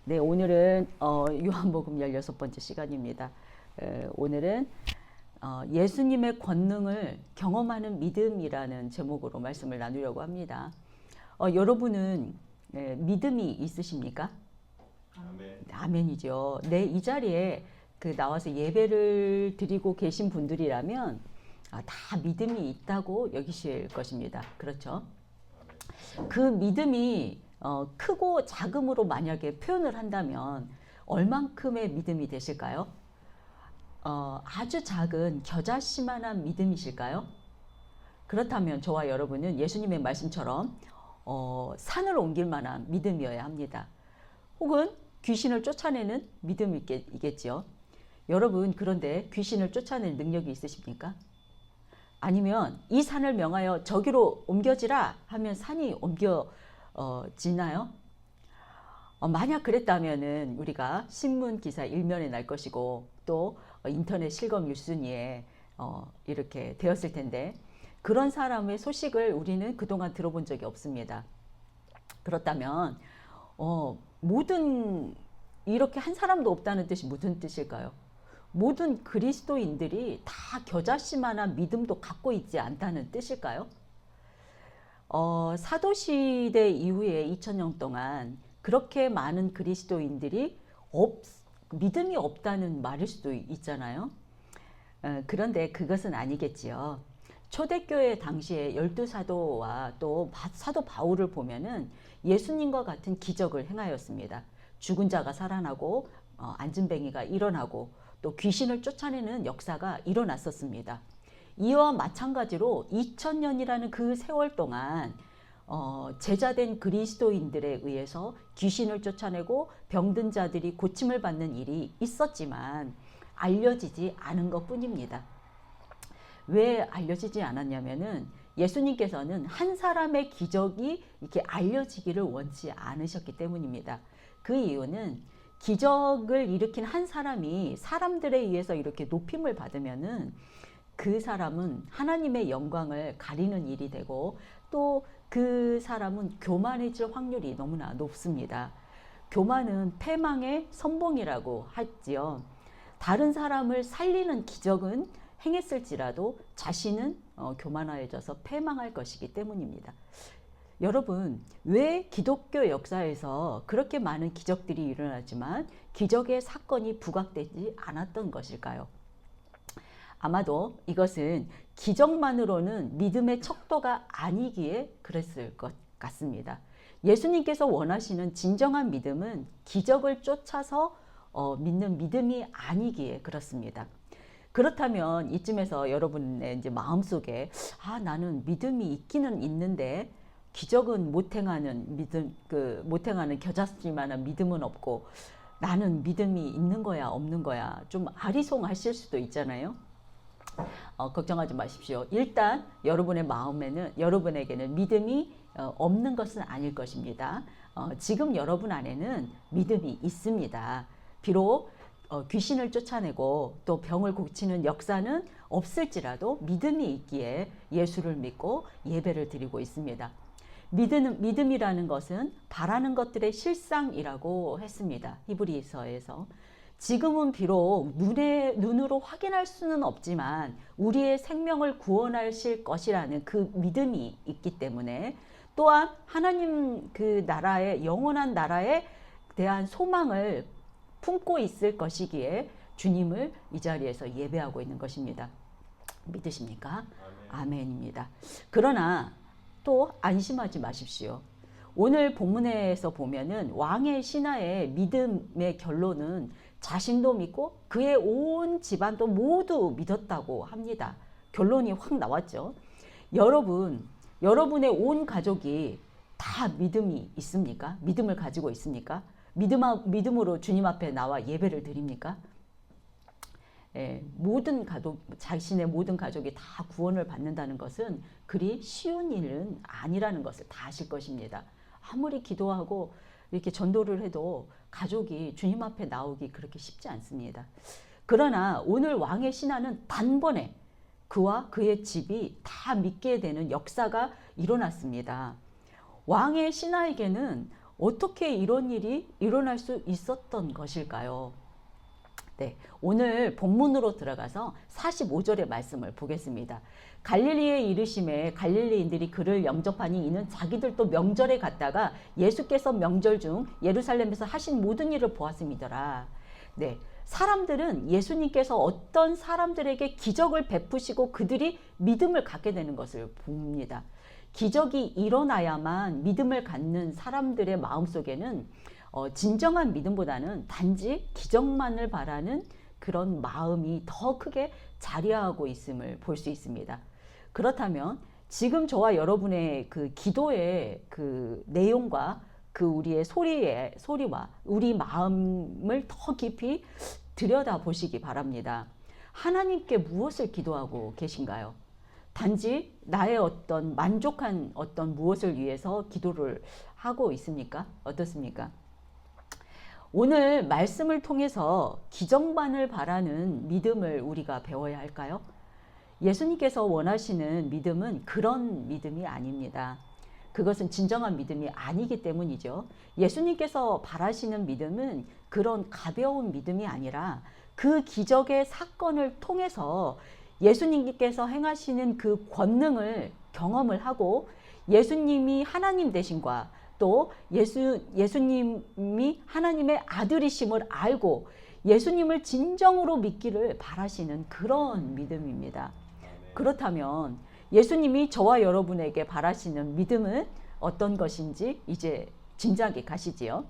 네, 오늘은 요한복음 16번째 시간입니다. 오늘은 예수님의 권능을 경험하는 믿음이라는 제목으로 말씀을 나누려고 합니다. 여러분은 믿음이 있으십니까? 아멘. 아멘이죠. 네, 이 자리에 나와서 예배를 드리고 계신 분들이라면 다 믿음이 있다고 여기실 것입니다. 그렇죠? 그 믿음이 크고 작음으로 만약에 표현을 한다면 얼만큼의 믿음이 되실까요? 아주 작은 겨자씨만한 믿음이실까요? 그렇다면 저와 여러분은 예수님의 말씀처럼 산을 옮길 만한 믿음이어야 합니다. 혹은 귀신을 쫓아내는 믿음이겠지요. 여러분, 그런데 귀신을 쫓아낼 능력이 있으십니까? 아니면 이 산을 명하여 저기로 옮겨지라 하면 산이 옮겨지나요? 만약 그랬다면은 우리가 신문 기사 일면에 날 것이고 또 인터넷 실검 1순위에 이렇게 되었을 텐데, 그런 사람의 소식을 우리는 그동안 들어본 적이 없습니다. 그렇다면 모든 이렇게 한 사람도 없다는 뜻이 무슨 뜻일까요? 모든 그리스도인들이 다 겨자씨만한 믿음도 갖고 있지 않다는 뜻일까요? 사도시대 이후에 2000년 동안 그렇게 많은 그리스도인들이 믿음이 없다는 말일 수도 있잖아요. 그런데 그것은 아니겠지요. 초대교회 당시에 12사도와 또 사도 바울을 보면은 예수님과 같은 기적을 행하였습니다. 죽은 자가 살아나고 안진뱅이가 일어나고 또 귀신을 쫓아내는 역사가 일어났었습니다. 이와 마찬가지로 2000년이라는 그 세월 동안 제자된 그리스도인들에 의해서 귀신을 쫓아내고 병든 자들이 고침을 받는 일이 있었지만 알려지지 않은 것 뿐입니다. 왜 알려지지 않았냐면은 예수님께서는 한 사람의 기적이 이렇게 알려지기를 원치 않으셨기 때문입니다. 그 이유는 기적을 일으킨 한 사람이 사람들에 의해서 이렇게 높임을 받으면은 그 사람은 하나님의 영광을 가리는 일이 되고 또 그 사람은 교만해질 확률이 너무나 높습니다. 교만은 패망의 선봉이라고 하지요. 다른 사람을 살리는 기적은 행했을지라도 자신은 교만하여져서 패망할 것이기 때문입니다. 여러분, 왜 기독교 역사에서 그렇게 많은 기적들이 일어나지만 기적의 사건이 부각되지 않았던 것일까요? 아마도 이것은 기적만으로는 믿음의 척도가 아니기에 그랬을 것 같습니다. 예수님께서 원하시는 진정한 믿음은 기적을 쫓아서 믿는 믿음이 아니기에 그렇습니다. 그렇다면 이쯤에서 여러분의 이제 마음속에 나는 믿음이 있기는 있는데 기적은 못 행하는 믿음, 못 행하는 겨자씨만한 믿음은 없고 나는 믿음이 있는 거야 없는 거야 좀 아리송하실 수도 있잖아요. 걱정하지 마십시오. 일단 여러분의 마음에는, 여러분에게는 믿음이 없는 것은 아닐 것입니다. 지금 여러분 안에는 믿음이 있습니다. 비록 귀신을 쫓아내고 또 병을 고치는 역사는 없을지라도 믿음이 있기에 예수를 믿고 예배를 드리고 있습니다. 믿음이라는 것은 바라는 것들의 실상이라고 했습니다. 히브리서에서. 지금은 비록 눈으로 확인할 수는 없지만 우리의 생명을 구원하실 것이라는 그 믿음이 있기 때문에, 또한 하나님 그 나라의 영원한 나라에 대한 소망을 품고 있을 것이기에 주님을 이 자리에서 예배하고 있는 것입니다. 믿으십니까? 아멘입니다. 그러나 또 안심하지 마십시오. 오늘 본문에서 보면은 왕의 신하의 믿음의 결론은 자신도 믿고 그의 온 집안도 모두 믿었다고 합니다. 결론이 확 나왔죠. 여러분의 온 가족이 다 믿음이 있습니까? 믿음을 가지고 있습니까? 믿음으로 주님 앞에 나와 예배를 드립니까? 자신의 모든 가족이 다 구원을 받는다는 것은 그리 쉬운 일은 아니라는 것을 다 아실 것입니다. 아무리 기도하고 이렇게 전도를 해도 가족이 주님 앞에 나오기 그렇게 쉽지 않습니다. 그러나 오늘 왕의 신하는 단번에 그와 그의 집이 다 믿게 되는 역사가 일어났습니다. 왕의 신하에게는 어떻게 이런 일이 일어날 수 있었던 것일까요? 네, 오늘 본문으로 들어가서 45절의 말씀을 보겠습니다. 갈릴리에 이르심에 갈릴리인들이 그를 영접하니 이는 자기들도 명절에 갔다가 예수께서 명절 중 예루살렘에서 하신 모든 일을 보았음이더라. 네, 사람들은 예수님께서 어떤 사람들에게 기적을 베푸시고 그들이 믿음을 갖게 되는 것을 봅니다. 기적이 일어나야만 믿음을 갖는 사람들의 마음속에는 진정한 믿음보다는 단지 기적만을 바라는 그런 마음이 더 크게 자리하고 있음을 볼 수 있습니다. 그렇다면 지금 저와 여러분의 그 기도의 그 내용과 그 우리의 소리와 우리 마음을 더 깊이 들여다 보시기 바랍니다. 하나님께 무엇을 기도하고 계신가요? 단지 나의 어떤 만족한 어떤 무엇을 위해서 기도를 하고 있습니까? 어떻습니까? 오늘 말씀을 통해서 기적만을 바라는 믿음을 우리가 배워야 할까요? 예수님께서 원하시는 믿음은 그런 믿음이 아닙니다. 그것은 진정한 믿음이 아니기 때문이죠. 예수님께서 바라시는 믿음은 그런 가벼운 믿음이 아니라 그 기적의 사건을 통해서 예수님께서 행하시는 그 권능을 경험을 하고 예수님이 하나님 되심과 또 예수님이 하나님의 아들이심을 알고 예수님을 진정으로 믿기를 바라시는 그런 믿음입니다. 그렇다면 예수님이 저와 여러분에게 바라시는 믿음은 어떤 것인지 이제 짐작이 가시지요?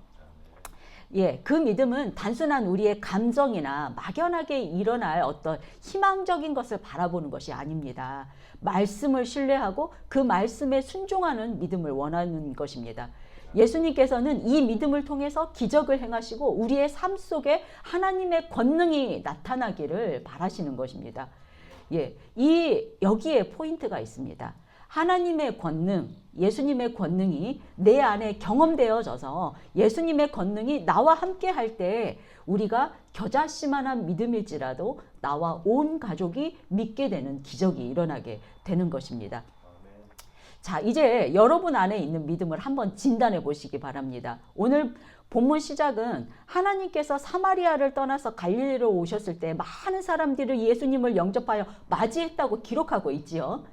예, 그 믿음은 단순한 우리의 감정이나 막연하게 일어날 어떤 희망적인 것을 바라보는 것이 아닙니다. 말씀을 신뢰하고 그 말씀에 순종하는 믿음을 원하는 것입니다. 예수님께서는 이 믿음을 통해서 기적을 행하시고 우리의 삶 속에 하나님의 권능이 나타나기를 바라시는 것입니다. 예, 여기에 포인트가 있습니다. 하나님의 권능, 예수님의 권능이 내 안에 경험되어져서 예수님의 권능이 나와 함께 할 때 우리가 겨자씨만한 믿음일지라도 나와 온 가족이 믿게 되는 기적이 일어나게 되는 것입니다. 자, 이제 여러분 안에 있는 믿음을 한번 진단해 보시기 바랍니다. 오늘 본문 시작은 하나님께서 사마리아를 떠나서 갈릴리로 오셨을 때 많은 사람들이 예수님을 영접하여 맞이했다고 기록하고 있지요.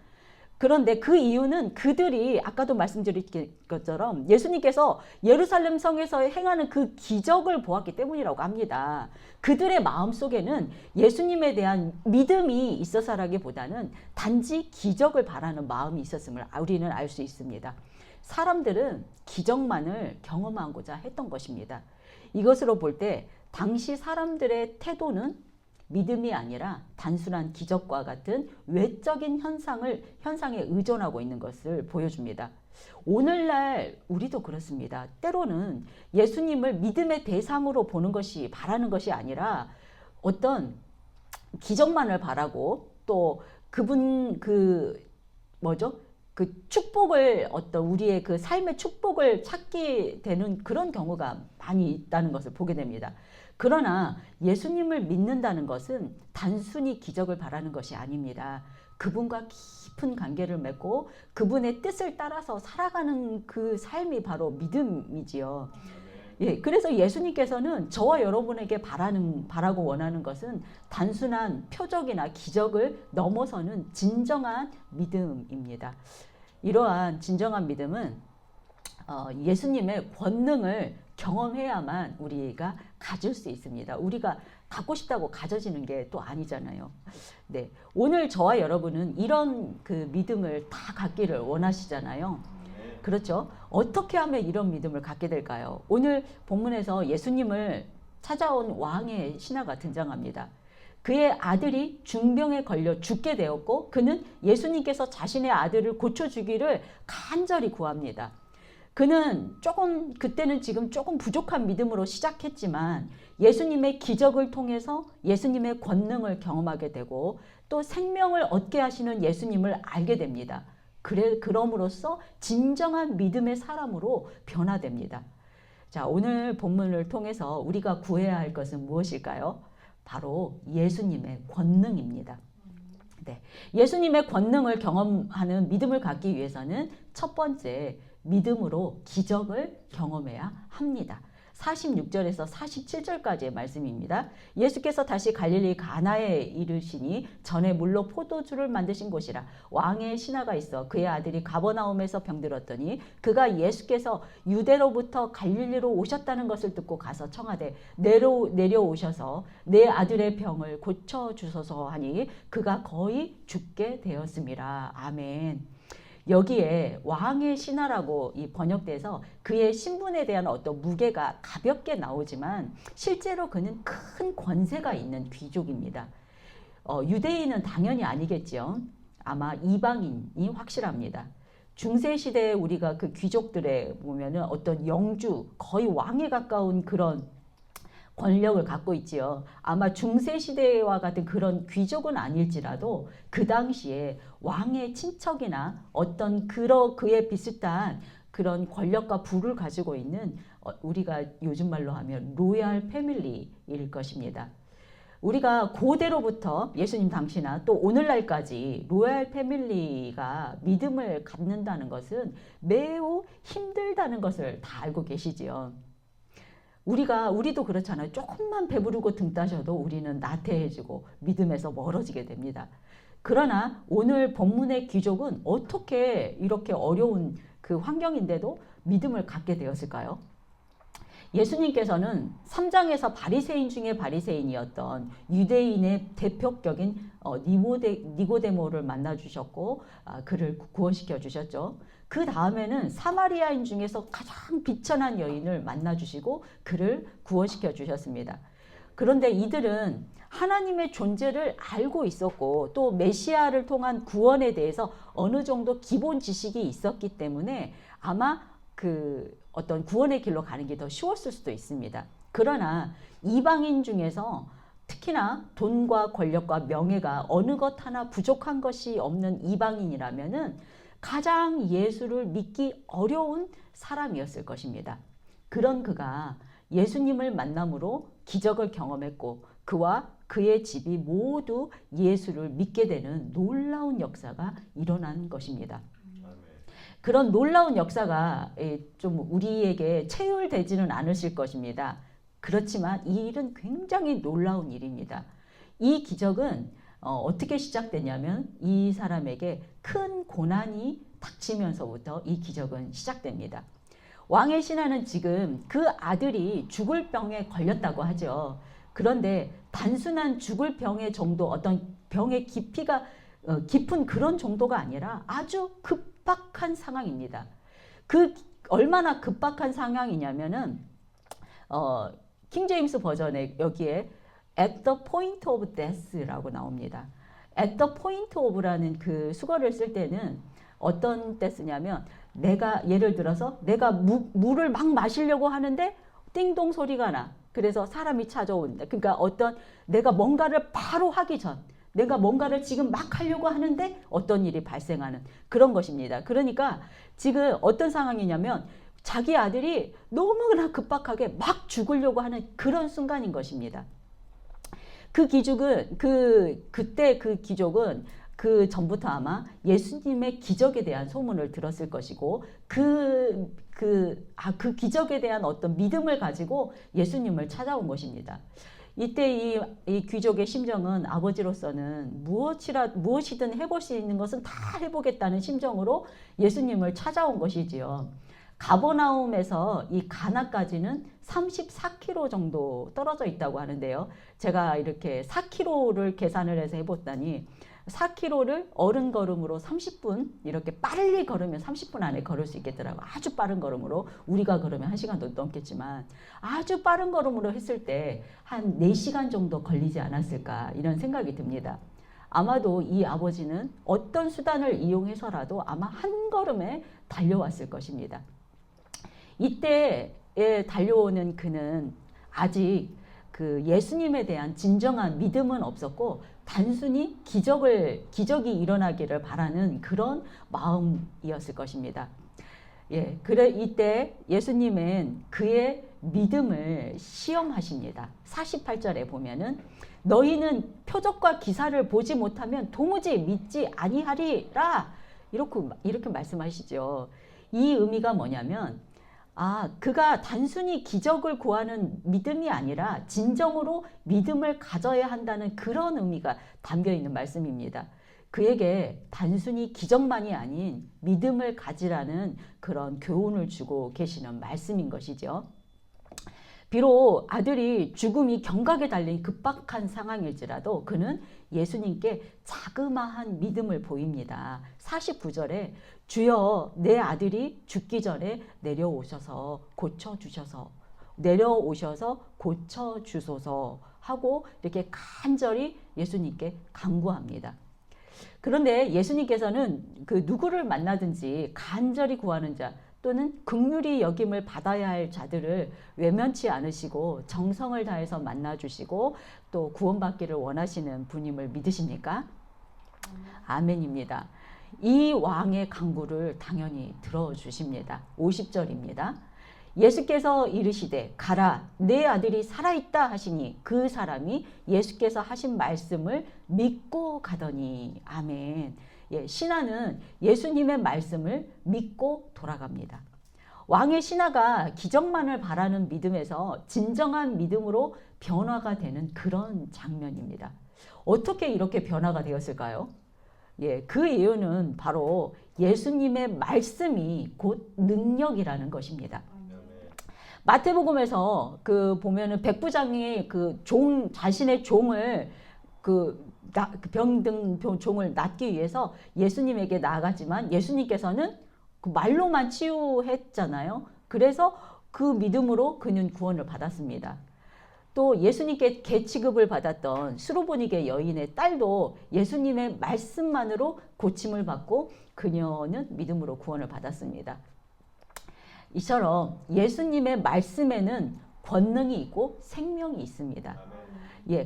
그런데 그 이유는 그들이 아까도 말씀드린 것처럼 예수님께서 예루살렘 성에서 행하는 그 기적을 보았기 때문이라고 합니다. 그들의 마음속에는 예수님에 대한 믿음이 있어서라기보다는 단지 기적을 바라는 마음이 있었음을 우리는 알 수 있습니다. 사람들은 기적만을 경험하고자 했던 것입니다. 이것으로 볼 때 당시 사람들의 태도는 믿음이 아니라 단순한 기적과 같은 외적인 현상에 의존하고 있는 것을 보여줍니다. 오늘날 우리도 그렇습니다. 때로는 예수님을 믿음의 대상으로 보는 것이 바라는 것이 아니라 어떤 기적만을 바라고 또 그분 그 축복을 어떤 우리의 그 삶의 축복을 찾게 되는 그런 경우가 많이 있다는 것을 보게 됩니다. 그러나 예수님을 믿는다는 것은 단순히 기적을 바라는 것이 아닙니다. 그분과 깊은 관계를 맺고 그분의 뜻을 따라서 살아가는 그 삶이 바로 믿음이지요. 예, 그래서 예수님께서는 저와 여러분에게 바라고 원하는 것은 단순한 표적이나 기적을 넘어서는 진정한 믿음입니다. 이러한 진정한 믿음은 예수님의 권능을 경험해야만 우리가 가질 수 있습니다. 우리가 갖고 싶다고 가져지는 게 또 아니잖아요. 네, 오늘 저와 여러분은 이런 그 믿음을 다 갖기를 원하시잖아요. 그렇죠? 어떻게 하면 이런 믿음을 갖게 될까요? 오늘 본문에서 예수님을 찾아온 왕의 신하가 등장합니다. 그의 아들이 중병에 걸려 죽게 되었고 그는 예수님께서 자신의 아들을 고쳐주기를 간절히 구합니다. 그는 그때는 지금 조금 부족한 믿음으로 시작했지만 예수님의 기적을 통해서 예수님의 권능을 경험하게 되고 또 생명을 얻게 하시는 예수님을 알게 됩니다. 그럼으로써 진정한 믿음의 사람으로 변화됩니다. 자, 오늘 본문을 통해서 우리가 구해야 할 것은 무엇일까요? 바로 예수님의 권능입니다. 네, 예수님의 권능을 경험하는 믿음을 갖기 위해서는 첫 번째 믿음으로 기적을 경험해야 합니다. 46절에서 47절까지의 말씀입니다. 예수께서 다시 갈릴리 가나에 이르시니 전에 물로 포도주를 만드신 곳이라. 왕의 신하가 있어 그의 아들이 가버나움에서 병들었더니 그가 예수께서 유대로부터 갈릴리로 오셨다는 것을 듣고 가서 청하되 내려오셔서 내 아들의 병을 고쳐주소서 하니 그가 거의 죽게 되었음이라. 아멘. 여기에 왕의 신하라고 이 번역돼서 그의 신분에 대한 어떤 무게가 가볍게 나오지만 실제로 그는 큰 권세가 있는 귀족입니다. 유대인은 당연히 아니겠죠. 아마 이방인이 확실합니다. 중세시대에 우리가 그 귀족들에 보면은 어떤 영주, 거의 왕에 가까운 그런 권력을 갖고 있지요. 아마 중세시대와 같은 그런 귀족은 아닐지라도 그 당시에 왕의 친척이나 어떤 그에 비슷한 그런 권력과 부를 가지고 있는 우리가 요즘 말로 하면 로얄 패밀리일 것입니다. 우리가 고대로부터 예수님 당시나 또 오늘날까지 로얄 패밀리가 믿음을 갖는다는 것은 매우 힘들다는 것을 다 알고 계시지요. 우리도 그렇잖아요. 조금만 배부르고 등 따셔도 우리는 나태해지고 믿음에서 멀어지게 됩니다. 그러나 오늘 본문의 귀족은 어떻게 이렇게 어려운 그 환경인데도 믿음을 갖게 되었을까요? 예수님께서는 3장에서 바리새인 중에 바리새인이었던 유대인의 대표격인 니고데모를 만나 주셨고 그를 구원시켜 주셨죠. 그 다음에는 사마리아인 중에서 가장 비천한 여인을 만나 주시고 그를 구원시켜 주셨습니다. 그런데 이들은 하나님의 존재를 알고 있었고 또 메시아를 통한 구원에 대해서 어느 정도 기본 지식이 있었기 때문에 아마 그 어떤 구원의 길로 가는 게 더 쉬웠을 수도 있습니다. 그러나 이방인 중에서 특히나 돈과 권력과 명예가 어느 것 하나 부족한 것이 없는 이방인이라면은 가장 예수를 믿기 어려운 사람이었을 것입니다. 그런 그가 예수님을 만남으로 기적을 경험했고 그와 그의 집이 모두 예수를 믿게 되는 놀라운 역사가 일어난 것입니다. 그런 놀라운 역사가 좀 우리에게 체휼되지는 않으실 것입니다. 그렇지만 이 일은 굉장히 놀라운 일입니다. 이 기적은 어떻게 시작되냐면 이 사람에게 큰 고난이 닥치면서부터 이 기적은 시작됩니다. 왕의 신하는 지금 그 아들이 죽을 병에 걸렸다고 하죠. 그런데 단순한 죽을 병의 정도, 어떤 병의 깊이가 깊은 그런 정도가 아니라 아주 급박한 상황입니다. 그 얼마나 급박한 상황이냐면은 킹제임스 버전에 여기에 at the point of death라고 나옵니다. at the point of라는 그 수거를 쓸 때는 어떤 때 쓰냐면 내가 예를 들어서 내가 물을 막 마시려고 하는데 띵동 소리가 나. 그래서 사람이 찾아온다. 그러니까 어떤 내가 뭔가를 바로 하기 전 내가 뭔가를 지금 막 하려고 하는데 어떤 일이 발생하는 그런 것입니다. 그러니까 지금 어떤 상황이냐면 자기 아들이 너무나 급박하게 막 죽으려고 하는 그런 순간인 것입니다. 그 기적은 그때 그 기적은 그 전부터 아마 예수님의 기적에 대한 소문을 들었을 것이고 그 기적에 대한 어떤 믿음을 가지고 예수님을 찾아온 것입니다. 이때 이 귀족의 심정은 아버지로서는 무엇이든 해볼 수 있는 것은 다 해보겠다는 심정으로 예수님을 찾아온 것이지요. 가버나움에서 이 가나까지는 34km 정도 떨어져 있다고 하는데요. 제가 이렇게 4km를 계산을 해서 해봤더니 4km를 어른 걸음으로 30분 이렇게 빨리 걸으면 30분 안에 걸을 수 있겠더라고요. 아주 빠른 걸음으로 우리가 걸으면 1시간도 넘겠지만 아주 빠른 걸음으로 했을 때 한 4시간 정도 걸리지 않았을까 이런 생각이 듭니다. 아마도 이 아버지는 어떤 수단을 이용해서라도 아마 한 걸음에 달려왔을 것입니다. 이때에 달려오는 그는 아직 그 예수님에 대한 진정한 믿음은 없었고 단순히 기적이 일어나기를 바라는 그런 마음이었을 것입니다. 예, 그래 이때 예수님은 그의 믿음을 시험하십니다. 48절에 보면은 너희는 표적과 기사를 보지 못하면 도무지 믿지 아니하리라 이렇게 말씀하시죠. 이 의미가 뭐냐면 그가 단순히 기적을 구하는 믿음이 아니라 진정으로 믿음을 가져야 한다는 그런 의미가 담겨 있는 말씀입니다. 그에게 단순히 기적만이 아닌 믿음을 가지라는 그런 교훈을 주고 계시는 말씀인 것이죠. 비록 아들이 죽음이 경각에 달린 급박한 상황일지라도 그는 예수님께 자그마한 믿음을 보입니다. 49절에 주여 내 아들이 죽기 전에 내려오셔서 고쳐주소서 하고 이렇게 간절히 예수님께 간구합니다. 그런데 예수님께서는 그 누구를 만나든지 간절히 구하는 자 또는 긍휼히 여김을 받아야 할 자들을 외면치 않으시고 정성을 다해서 만나주시고 또 구원받기를 원하시는 분임을 믿으십니까? 아멘입니다. 이 왕의 간구를 당연히 들어주십니다. 50절입니다. 예수께서 이르시되 가라 내 아들이 살아있다 하시니 그 사람이 예수께서 하신 말씀을 믿고 가더니 아멘. 신하는 예수님의 말씀을 믿고 돌아갑니다. 왕의 신하가 기적만을 바라는 믿음에서 진정한 믿음으로 변화가 되는 그런 장면입니다. 어떻게 이렇게 변화가 되었을까요? 그 이유는 바로 예수님의 말씀이 곧 능력이라는 것입니다. 마태복음에서 보면은 백부장이 자신의 종을 병든 종을 낫기 위해서 예수님에게 나아갔지만 예수님께서는 그 말로만 치유했잖아요. 그래서 그 믿음으로 그는 구원을 받았습니다. 또 예수님께 개취급을 받았던 수로보니게 여인의 딸도 예수님의 말씀만으로 고침을 받고 그녀는 믿음으로 구원을 받았습니다. 이처럼 예수님의 말씀에는 권능이 있고 생명이 있습니다.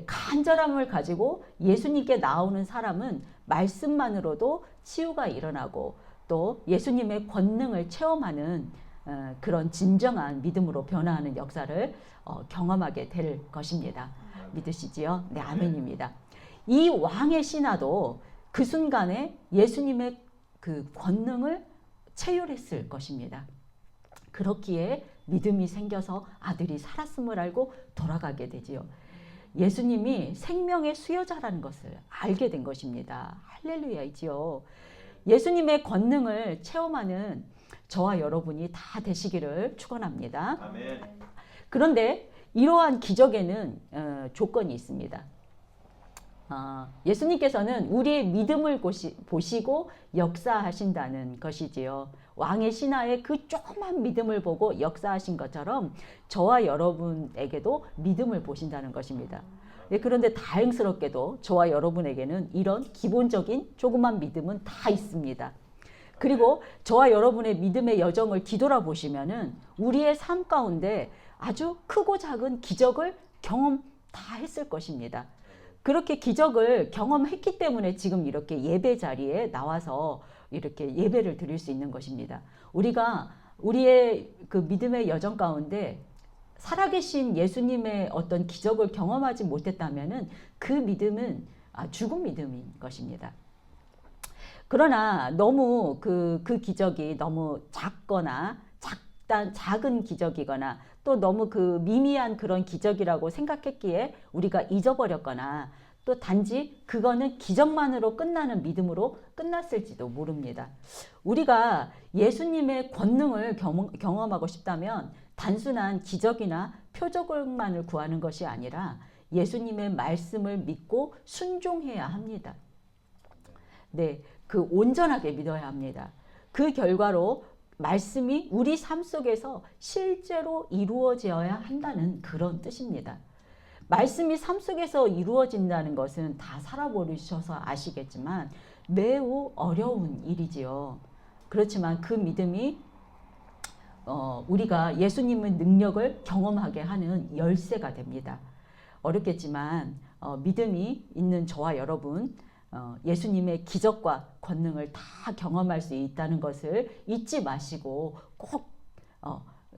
간절함을 가지고 예수님께 나오는 사람은 말씀만으로도 치유가 일어나고 또 예수님의 권능을 체험하는 그런 진정한 믿음으로 변화하는 역사를 경험하게 될 것입니다. 믿으시지요? 네, 아멘입니다. 이 왕의 신하도 그 순간에 예수님의 그 권능을 체휼했을 것입니다. 그렇기에 믿음이 생겨서 아들이 살았음을 알고 돌아가게 되지요. 예수님이 생명의 수요자라는 것을 알게 된 것입니다. 할렐루야이지요. 예수님의 권능을 체험하는 저와 여러분이 다 되시기를 축원합니다. 아멘. 그런데 이러한 기적에는 조건이 있습니다. 예수님께서는 우리의 믿음을 보시고 역사하신다는 것이지요. 왕의 신하의 그 조그만 믿음을 보고 역사하신 것처럼 저와 여러분에게도 믿음을 보신다는 것입니다. 그런데 다행스럽게도 저와 여러분에게는 이런 기본적인 조그만 믿음은 다 있습니다. 그리고 저와 여러분의 믿음의 여정을 뒤돌아보시면은 우리의 삶 가운데 아주 크고 작은 기적을 경험 다 했을 것입니다. 그렇게 기적을 경험했기 때문에 지금 이렇게 예배 자리에 나와서 이렇게 예배를 드릴 수 있는 것입니다. 우리가 우리의 그 믿음의 여정 가운데 살아계신 예수님의 어떤 기적을 경험하지 못했다면은 그 믿음은 죽은 믿음인 것입니다. 그러나 너무 그 기적이 너무 작은 기적이거나 또 너무 그 미미한 그런 기적이라고 생각했기에 우리가 잊어버렸거나 또 단지 그거는 기적만으로 끝나는 믿음으로 끝났을지도 모릅니다. 우리가 예수님의 권능을 경험하고 싶다면 단순한 기적이나 표적만을 구하는 것이 아니라 예수님의 말씀을 믿고 순종해야 합니다. 네, 그 온전하게 믿어야 합니다. 그 결과로 말씀이 우리 삶 속에서 실제로 이루어져야 한다는 그런 뜻입니다. 말씀이 삶 속에서 이루어진다는 것은 다 살아보셔서 아시겠지만 매우 어려운 일이지요. 그렇지만 그 믿음이 우리가 예수님의 능력을 경험하게 하는 열쇠가 됩니다. 어렵겠지만 믿음이 있는 저와 여러분 예수님의 기적과 권능을 다 경험할 수 있다는 것을 잊지 마시고 꼭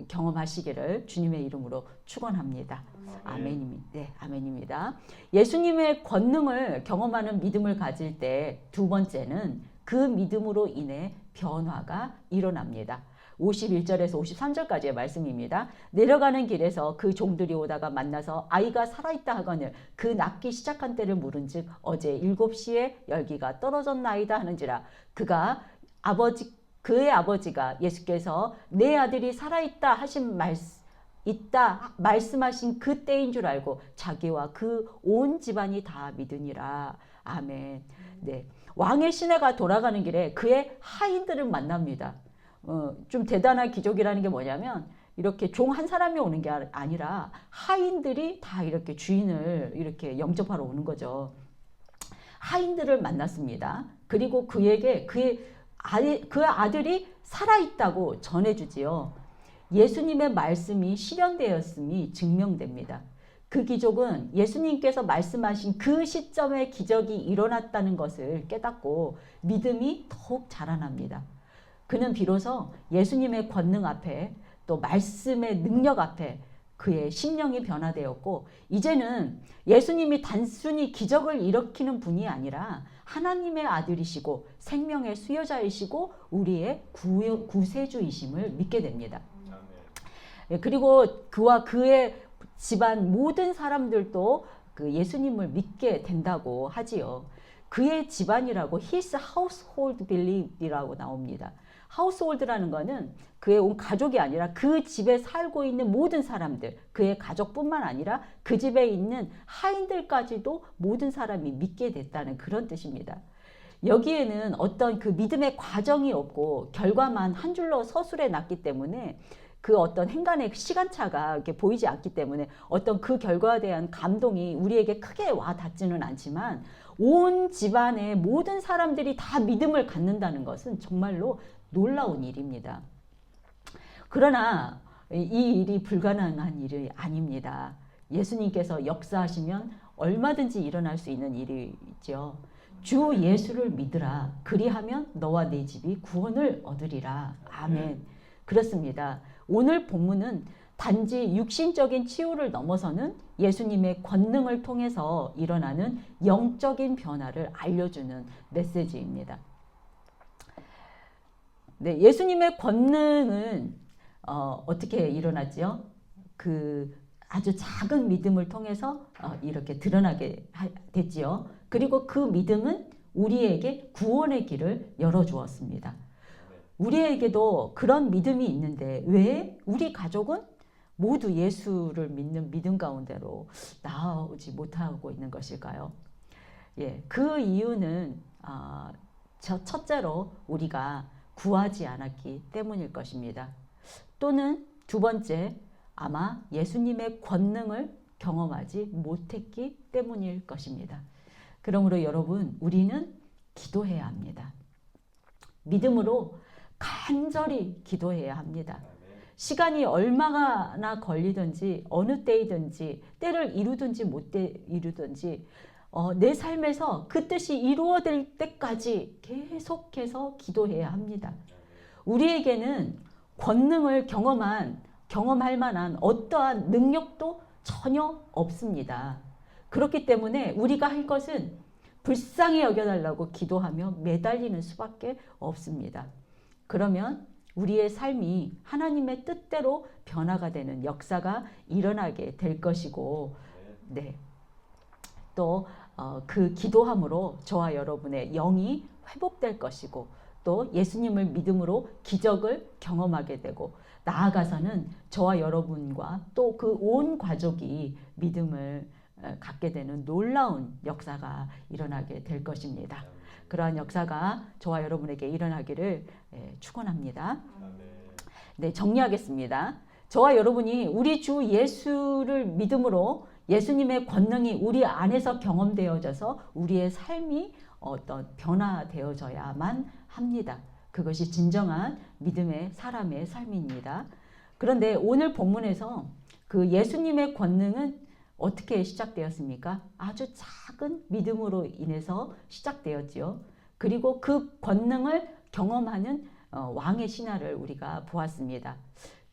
경험하시기를 주님의 이름으로 축원합니다. 아멘입니다. 네, 아멘입니다. 예수님의 권능을 경험하는 믿음을 가질 때 두 번째는 그 믿음으로 인해 변화가 일어납니다. 51절에서 53절까지의 말씀입니다. 내려가는 길에서 그 종들이 오다가 만나서 아이가 살아있다 하거늘 그 낳기 시작한 때를 물은즉 어제 7시에 열기가 떨어졌나이다 하는지라. 그의 아버지가 예수께서 내 아들이 살아있다 하신 말씀하신 그 때인 줄 알고 자기와 그 온 집안이 다 믿으니라. 아멘. 네. 왕의 시내가 돌아가는 길에 그의 하인들을 만납니다. 좀 대단한 기적이라는 게 뭐냐면 이렇게 종 한 사람이 오는 게 아니라 하인들이 다 이렇게 주인을 이렇게 영접하러 오는 거죠. 하인들을 만났습니다. 그리고 그에게 그 아들이 살아있다고 전해주지요. 예수님의 말씀이 실현되었음이 증명됩니다. 그 기적은 예수님께서 말씀하신 그 시점에 기적이 일어났다는 것을 깨닫고 믿음이 더욱 자라납니다. 그는 비로소 예수님의 권능 앞에 또 말씀의 능력 앞에 그의 심령이 변화되었고 이제는 예수님이 단순히 기적을 일으키는 분이 아니라 하나님의 아들이시고 생명의 수여자이시고 우리의 구세주이심을 믿게 됩니다. 그리고 그와 그의 집안 모든 사람들도 그 예수님을 믿게 된다고 하지요. 그의 집안이라고 his household believe이라고 나옵니다. household라는 거는 그의 온 가족이 아니라 그 집에 살고 있는 모든 사람들, 그의 가족뿐만 아니라 그 집에 있는 하인들까지도 모든 사람이 믿게 됐다는 그런 뜻입니다. 여기에는 어떤 그 믿음의 과정이 없고 결과만 한 줄로 서술해 놨기 때문에 그 어떤 행간의 시간차가 이렇게 보이지 않기 때문에 어떤 그 결과에 대한 감동이 우리에게 크게 와 닿지는 않지만 온 집안의 모든 사람들이 다 믿음을 갖는다는 것은 정말로 놀라운 일입니다. 그러나 이 일이 불가능한 일이 아닙니다. 예수님께서 역사하시면 얼마든지 일어날 수 있는 일이죠. 주 예수를 믿으라. 그리하면 너와 네 집이 구원을 얻으리라. 아멘. 그렇습니다. 오늘 본문은 단지 육신적인 치유를 넘어서는 예수님의 권능을 통해서 일어나는 영적인 변화를 알려주는 메시지입니다. 네, 예수님의 권능은 어떻게 일어났죠? 그 아주 작은 믿음을 통해서 이렇게 드러나게 됐지요. 그리고 그 믿음은 우리에게 구원의 길을 열어주었습니다. 우리에게도 그런 믿음이 있는데 왜 우리 가족은 모두 예수를 믿는 믿음 가운데로 나아오지 못하고 있는 것일까요? 예, 그 이유는 첫째로 우리가 구하지 않았기 때문일 것입니다. 또는 두 번째, 아마 예수님의 권능을 경험하지 못했기 때문일 것입니다. 그러므로 여러분, 우리는 기도해야 합니다. 믿음으로 간절히 기도해야 합니다. 시간이 얼마나 걸리든지 어느 때이든지 때를 이루든지 못 이루든지 내 삶에서 그 뜻이 이루어질 때까지 계속해서 기도해야 합니다. 우리에게는 권능을 경험할 만한 어떠한 능력도 전혀 없습니다. 그렇기 때문에 우리가 할 것은 불쌍히 여겨달라고 기도하며 매달리는 수밖에 없습니다. 그러면 우리의 삶이 하나님의 뜻대로 변화가 되는 역사가 일어나게 될 것이고, 네. 또 그 기도함으로 저와 여러분의 영이 회복될 것이고, 또 예수님을 믿음으로 기적을 경험하게 되고, 나아가서는 저와 여러분과 또 그 온 가족이 믿음을 갖게 되는 놀라운 역사가 일어나게 될 것입니다. 그러한 역사가 저와 여러분에게 일어나기를 축원합니다. 네, 정리하겠습니다. 저와 여러분이 우리 주 예수를 믿음으로 예수님의 권능이 우리 안에서 경험되어져서 우리의 삶이 어떤 변화되어져야만 합니다. 그것이 진정한 믿음의 사람의 삶입니다. 그런데 오늘 본문에서 그 예수님의 권능은 어떻게 시작되었습니까? 아주 작은 믿음으로 인해서 시작되었지요. 그리고 그 권능을 경험하는 왕의 신화를 우리가 보았습니다.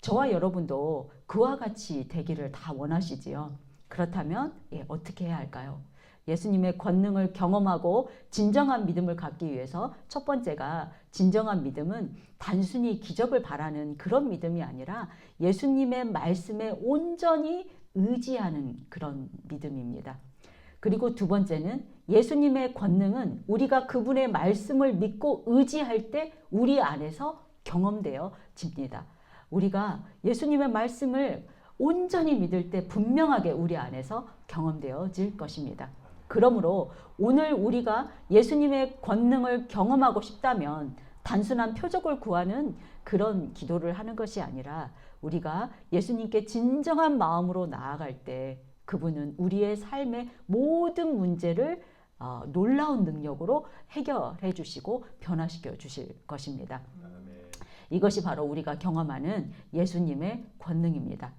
저와 여러분도 그와 같이 되기를 다 원하시지요. 그렇다면 어떻게 해야 할까요? 예수님의 권능을 경험하고 진정한 믿음을 갖기 위해서 첫 번째가 진정한 믿음은 단순히 기적을 바라는 그런 믿음이 아니라 예수님의 말씀에 온전히 의지하는 그런 믿음입니다. 그리고 두 번째는 예수님의 권능은 우리가 그분의 말씀을 믿고 의지할 때 우리 안에서 경험되어집니다. 우리가 예수님의 말씀을 온전히 믿을 때 분명하게 우리 안에서 경험되어질 것입니다. 그러므로 오늘 우리가 예수님의 권능을 경험하고 싶다면 단순한 표적을 구하는 그런 기도를 하는 것이 아니라 우리가 예수님께 진정한 마음으로 나아갈 때 그분은 우리의 삶의 모든 문제를 놀라운 능력으로 해결해 주시고 변화시켜 주실 것입니다. 이것이 바로 우리가 경험하는 예수님의 권능입니다.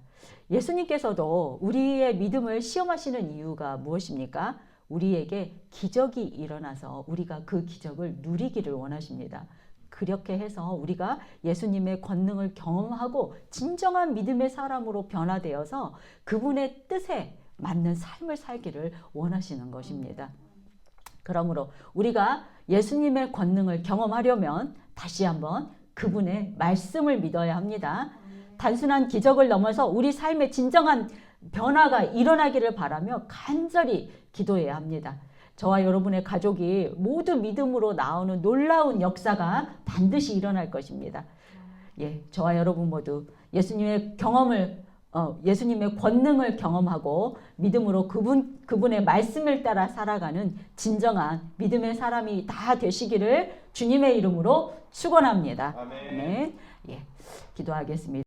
예수님께서도 우리의 믿음을 시험하시는 이유가 무엇입니까? 우리에게 기적이 일어나서 우리가 그 기적을 누리기를 원하십니다. 그렇게 해서 우리가 예수님의 권능을 경험하고 진정한 믿음의 사람으로 변화되어서 그분의 뜻에 맞는 삶을 살기를 원하시는 것입니다. 그러므로 우리가 예수님의 권능을 경험하려면 다시 한번 그분의 말씀을 믿어야 합니다. 단순한 기적을 넘어서 우리 삶에 진정한 변화가 일어나기를 바라며 간절히 기도해야 합니다. 저와 여러분의 가족이 모두 믿음으로 나오는 놀라운 역사가 반드시 일어날 것입니다. 예, 저와 여러분 모두 예수님의 예수님의 권능을 경험하고 믿음으로 그분의 말씀을 따라 살아가는 진정한 믿음의 사람이 다 되시기를 주님의 이름으로 축원합니다. 아멘. 예, 기도하겠습니다.